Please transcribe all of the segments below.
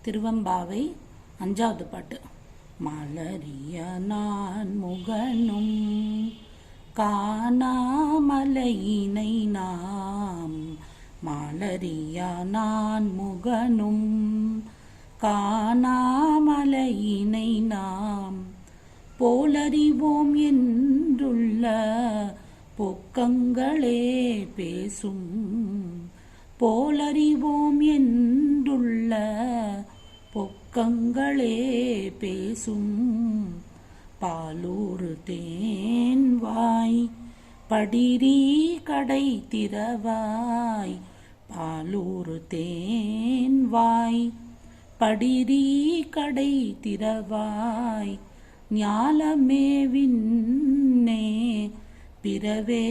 திருவெம்பாவை 5வது பாட்டு. மலரிய நான் முகனும் காணாமலையினை நாம், மலரிய நான் முகனும் காணாமலையினை நாம் போலறிவோம் என்றுள்ள பொக்கங்களே பேசும், போலறிவோம் என்றுள்ள பொக்கங்களே பேசும். பாலூறு தேன்வாய் படிரி கடை திறவாய், பாலூறு தேன்வாய் படிரி கடை திறவாய். ஞாலமேவின்னே பிறவே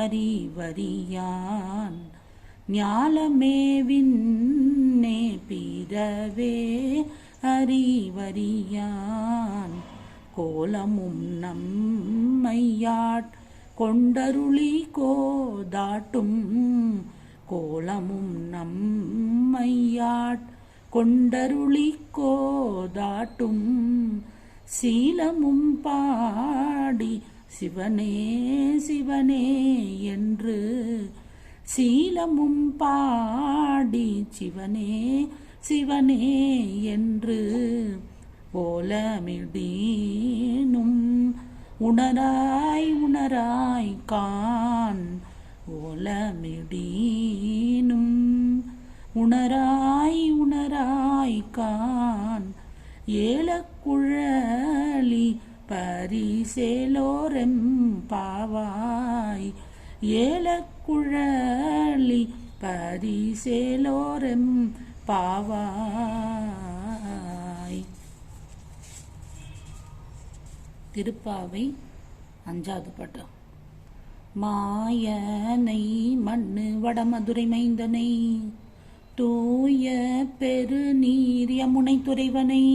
அறிவறியான், ஞாலமேவின்னே பிறவே அறிவறியான். கோலமும் நம்மையாட் கொண்டருளி கோதாட்டும், கோலமும் நம்மையாட் கொண்டருளி கோதாட்டும். சீலமும் பாடி சிவனே சிவனே என்று, சீலமும் பாடி சிவனே சிவனே என்று ஓலமிடீனும் உணராய் உணராய் கான், ஓலமிடீனும் உணராய் உணராய் கான். ஏலக்குழலி பரிசேலோரெம் பாவாய், ஏலக்குழலி பரிசேலோரெம் பாவாய். திருப்பாவை 5வது பாட்டு. மாயனை மண்ணு வடமதுரை மைந்தனை, தூய பெருநீர் யமுனை துறைவனை,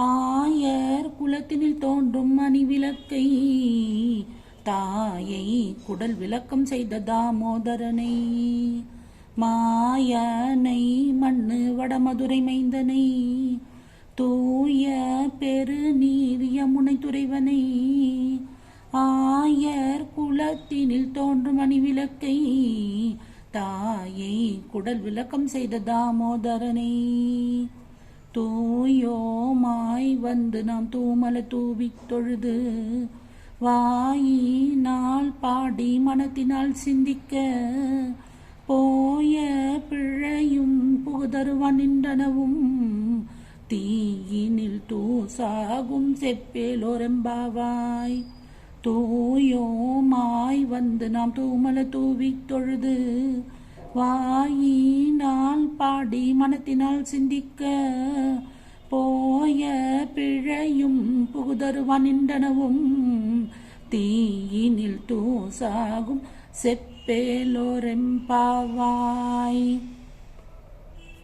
ஆயர் குலத்தினில் தோன்றும் அணிவிளக்கை, தாயை குடல் விளக்கம் செய்த தாமோதரனை. மாயனை மண்ணு வடமதுரை மைந்தனை, தூய பெருநீர் யமுனை துறைவனை, ஆயர் குலத்தினில் தோன்றும் அணிவிளக்கை, தாயை குடல் விளக்கம் செய்த தாமோதரனை. தூயோமாய் வந்து நாம் தூமல தூவித் தொழுது, வாயினால் பாடி மனத்தினால் சிந்திக்க, போய பிழையும் புகுதருவான் நின்றனவும், தீயினில் தூசாகும் செப்பேலோரெம்பாவாய். தூயோமாய் வந்து நாம் தூமல தூவித் தொழுது, வாயினால் பாடி மனத்தினால் சிந்திக்க, போய பிழையும் புகுதருவான் நின்றனவும், தீயினில் தூசாகும் செப்பேலோரெம்பாவாய்.